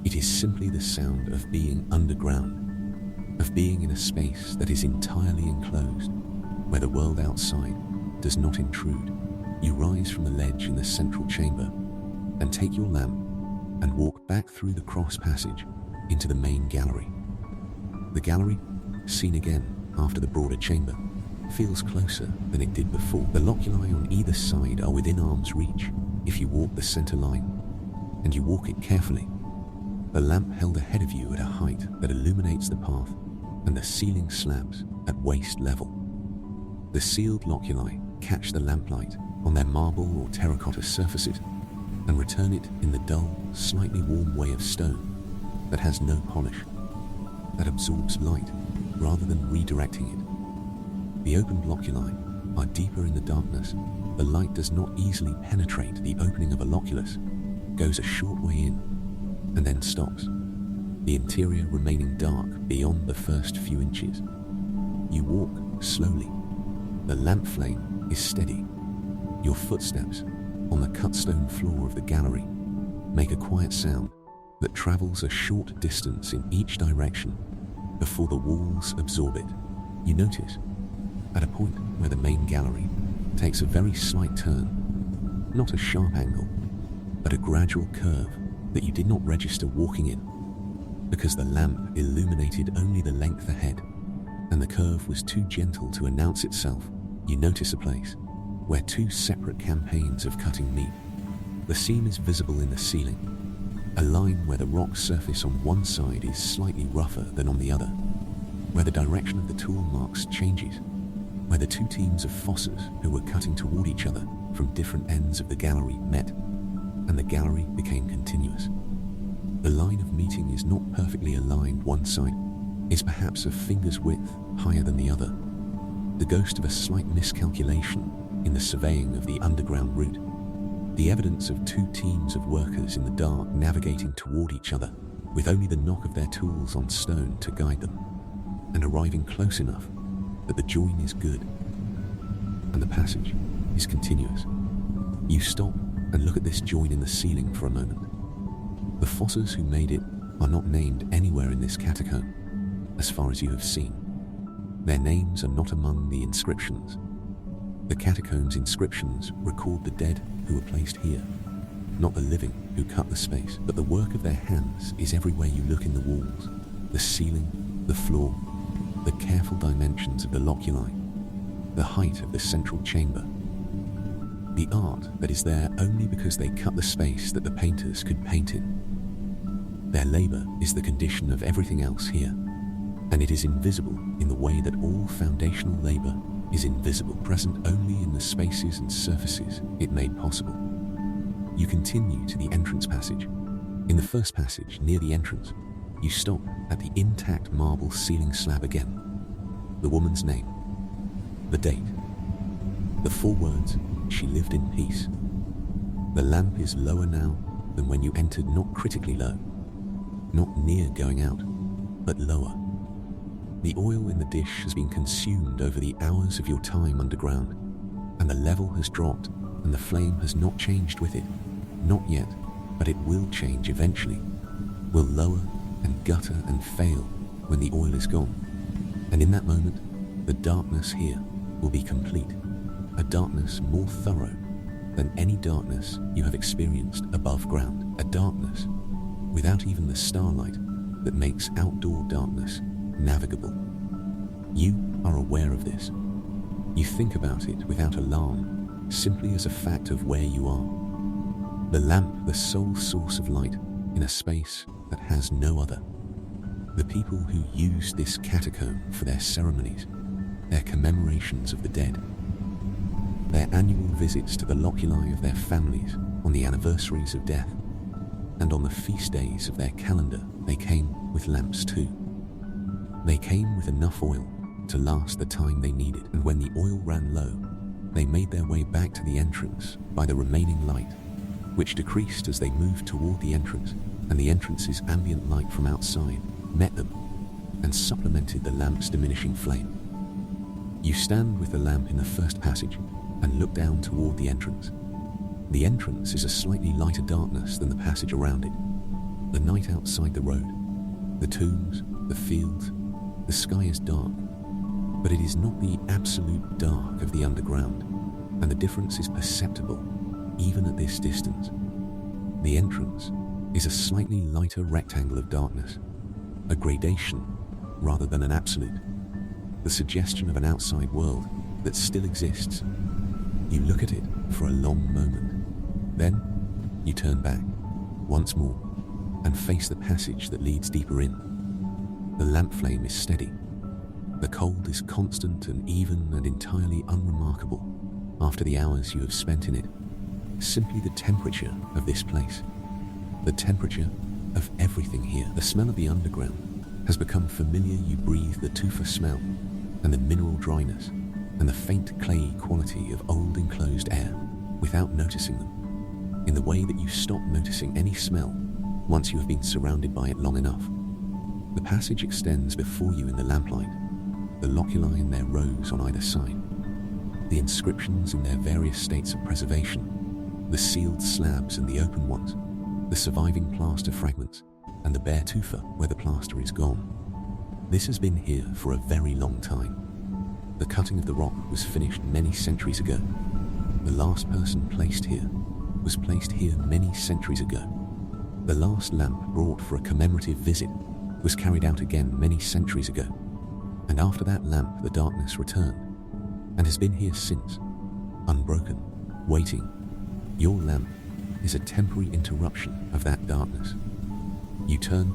It is simply the sound of being underground, of being in a space that is entirely enclosed, where the world outside does not intrude. You rise from the ledge in the central chamber and take your lamp and walk back through the cross passage into the main gallery. The gallery, seen again after the broader chamber, feels closer than it did before. The loculi on either side are within arm's reach if you walk the center line, and you walk it carefully. The lamp held ahead of you at a height that illuminates the path and the ceiling slabs at waist level. The sealed loculi catch the lamplight on their marble or terracotta surfaces and return it in the dull, slightly warm way of stone that has no polish, that absorbs light rather than redirecting it. The opened loculi are deeper in the darkness. The light does not easily penetrate the opening of a loculus, goes a short way in, and then stops, the interior remaining dark beyond the first few inches. You walk slowly. The lamp flame is steady. Your footsteps on the cut stone floor of the gallery make a quiet sound that travels a short distance in each direction before the walls absorb it. You notice, at a point where the main gallery takes a very slight turn, not a sharp angle, but a gradual curve that you did not register walking in, because the lamp illuminated only the length ahead, and the curve was too gentle to announce itself. You notice a place where two separate campaigns of cutting meet. The seam is visible in the ceiling, a line where the rock surface on one side is slightly rougher than on the other, where the direction of the tool marks changes, where the two teams of fossers who were cutting toward each other from different ends of the gallery met, and the gallery became continuous. The line of meeting is not perfectly aligned. One side is perhaps a finger's width higher than the other, the ghost of a slight miscalculation in the surveying of the underground route, the evidence of two teams of workers in the dark navigating toward each other with only the knock of their tools on stone to guide them, and arriving close enough that the join is good and the passage is continuous. You stop and look at this join in the ceiling for a moment. The fossers who made it are not named anywhere in this catacomb, as far as you have seen. Their names are not among the inscriptions. The catacombs' inscriptions record the dead who were placed here, not the living who cut the space, but the work of their hands is everywhere you look in the walls, the ceiling, the floor, the careful dimensions of the loculi, the height of the central chamber. The art that is there only because they cut the space that the painters could paint in. Their labor is the condition of everything else here, and it is invisible in the way that all foundational labor is invisible, present only in the spaces and surfaces it made possible. You continue to the entrance passage. In the first passage, near the entrance, you stop at the intact marble ceiling slab again. The woman's name, the date, the 4 words, "She lived in peace." The lamp is lower now than when you entered, not critically low, not near going out, but lower. The oil in the dish has been consumed over the hours of your time underground, and the level has dropped, and the flame has not changed with it. Not yet, but it will change eventually, will lower and gutter and fail when the oil is gone. And in that moment, the darkness here will be complete, a darkness more thorough than any darkness you have experienced above ground, a darkness without even the starlight that makes outdoor darkness navigable. You are aware of this. You think about it without alarm, simply as a fact of where you are. The lamp, the sole source of light in a space that has no other. The people who used this catacomb for their ceremonies, their commemorations of the dead, their annual visits to the loculi of their families on the anniversaries of death, and on the feast days of their calendar, they came with lamps too. They came with enough oil to last the time they needed, and when the oil ran low, they made their way back to the entrance by the remaining light, which decreased as they moved toward the entrance, and the entrance's ambient light from outside met them and supplemented the lamp's diminishing flame. You stand with the lamp in the first passage and look down toward the entrance. The entrance is a slightly lighter darkness than the passage around it. The night outside the road, the tombs, the fields, the sky is dark, but it is not the absolute dark of the underground, and the difference is perceptible even at this distance. The entrance is a slightly lighter rectangle of darkness, a gradation rather than an absolute, the suggestion of an outside world that still exists. You look at it for a long moment. Then you turn back once more and face the passage that leads deeper in. The lamp flame is steady. The cold is constant and even and entirely unremarkable after the hours you have spent in it. Simply the temperature of this place, the temperature of everything here. The smell of the underground has become familiar. You breathe the tufa smell and the mineral dryness and the faint clayey quality of old enclosed air without noticing them, in the way that you stop noticing any smell once you have been surrounded by it long enough. The passage extends before you in the lamplight, the loculi in their rows on either side, the inscriptions in their various states of preservation, the sealed slabs and the open ones, the surviving plaster fragments, and the bare tufa where the plaster is gone. This has been here for a very long time. The cutting of the rock was finished many centuries ago. The last person placed here was placed here many centuries ago. The last lamp brought for a commemorative visit was carried out again many centuries ago. And after that lamp, the darkness returned and has been here since, unbroken, waiting. Your lamp is a temporary interruption of that darkness. You turn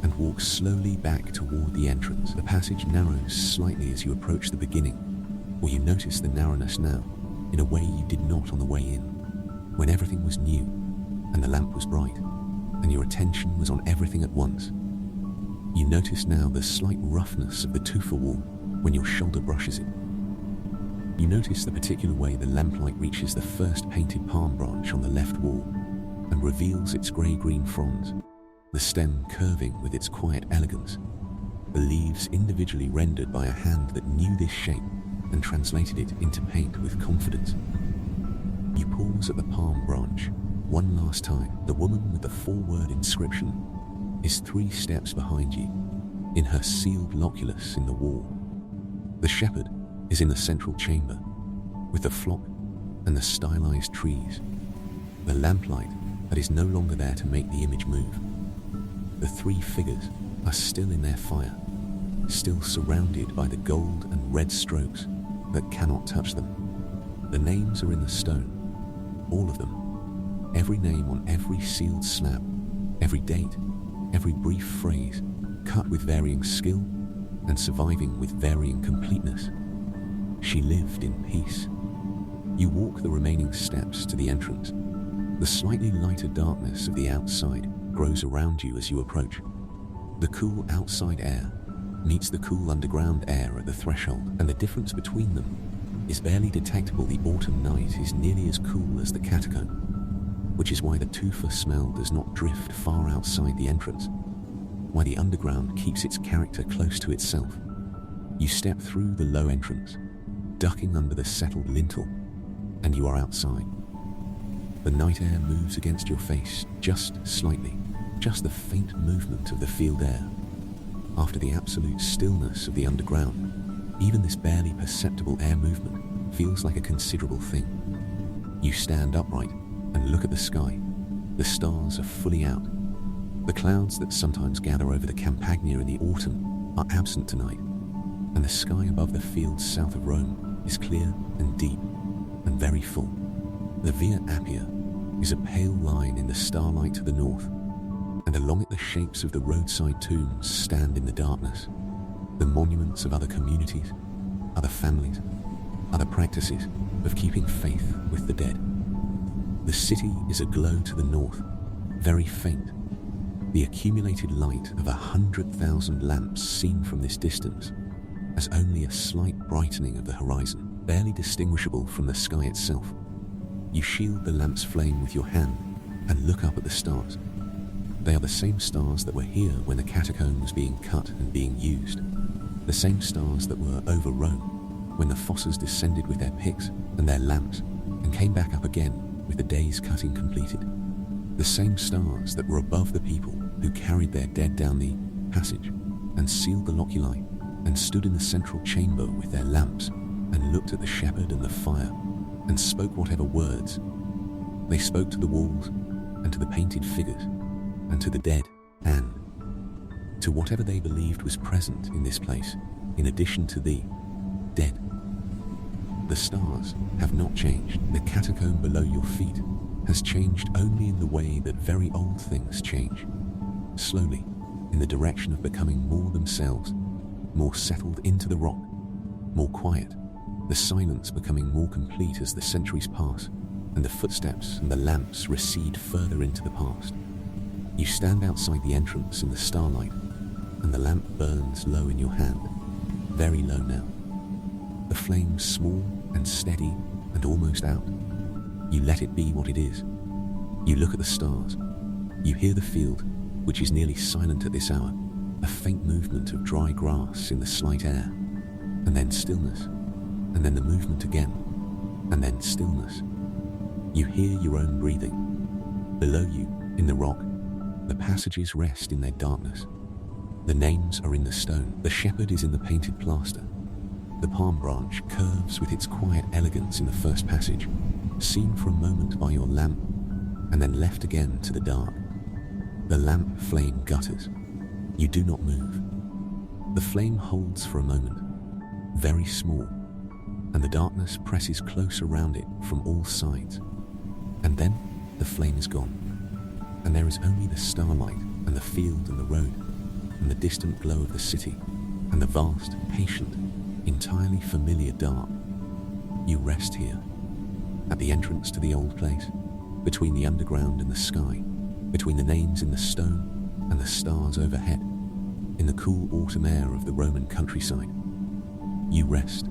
and walk slowly back toward the entrance. The passage narrows slightly as you approach the beginning, or you notice the narrowness now in a way you did not on the way in, when everything was new and the lamp was bright and your attention was on everything at once. You notice now the slight roughness of the tufa wall when your shoulder brushes it. You notice the particular way the lamplight reaches the first painted palm branch on the left wall and reveals its grey-green fronds, the stem curving with its quiet elegance, the leaves individually rendered by a hand that knew this shape and translated it into paint with confidence. You pause at the palm branch one last time. The woman with the 4-word inscription is 3 steps behind you, in her sealed loculus in the wall. The shepherd is in the central chamber, with the flock and the stylized trees, the lamplight that is no longer there to make the image move. The 3 figures are still in their fire, still surrounded by the gold and red strokes that cannot touch them. The names are in the stone, all of them, every name on every sealed slab, every date, every brief phrase, cut with varying skill and surviving with varying completeness. She lived in peace. You walk the remaining steps to the entrance. The slightly lighter darkness of the outside grows around you as you approach. The cool outside air meets the cool underground air at the threshold, and the difference between them is barely detectable. The autumn night is nearly as cool as the catacomb, which is why the tufa smell does not drift far outside the entrance, why the underground keeps its character close to itself. You step through the low entrance, ducking under the settled lintel, and you are outside. The night air moves against your face just slightly, just the faint movement of the field air. After the absolute stillness of the underground, even this barely perceptible air movement feels like a considerable thing. You stand upright and look at the sky. The stars are fully out. The clouds that sometimes gather over the Campagna in the autumn are absent tonight, and the sky above the fields south of Rome is clear and deep. and very full. The Via Appia is a pale line in the starlight to the north, and along it the shapes of the roadside tombs stand in the darkness, the monuments of other communities, other families, other practices of keeping faith with the dead. The city is aglow to the north, very faint, the accumulated light of 100,000 lamps seen from this distance as only a slight brightening of the horizon, barely distinguishable from the sky itself. You shield the lamp's flame with your hand and look up at the stars. They are the same stars that were here when the catacomb was being cut and being used, the same stars that were over Rome when the fossers descended with their picks and their lamps and came back up again with the day's cutting completed, the same stars that were above the people who carried their dead down the passage and sealed the loculi and stood in the central chamber with their lamps and looked at the shepherd and the fire and spoke whatever words. They spoke to the walls and to the painted figures and to the dead and to whatever they believed was present in this place in addition to the dead. The stars have not changed. The catacomb below your feet has changed only in the way that very old things change, slowly, in the direction of becoming more themselves, more settled into the rock, more quiet, the silence becoming more complete as the centuries pass and the footsteps and the lamps recede further into the past. You stand outside the entrance in the starlight and the lamp burns low in your hand, very low now. The flame small and steady and almost out. You let it be what it is. You look at the stars. You hear the field, which is nearly silent at this hour, a faint movement of dry grass in the slight air, and then stillness, and then the movement again, and then stillness. You hear your own breathing. Below you, in the rock, the passages rest in their darkness. The names are in the stone. The shepherd is in the painted plaster. The palm branch curves with its quiet elegance in the first passage, seen for a moment by your lamp, and then left again to the dark. The lamp flame gutters. You do not move. The flame holds for a moment, very small, and the darkness presses close around it from all sides. And then the flame is gone, and there is only the starlight and the field and the road, and the distant glow of the city, and the vast, patient, entirely familiar dark. You rest here, at the entrance to the old place, between the underground and the sky, between the names in the stone and the stars overhead, in the cool autumn air of the Roman countryside. You rest,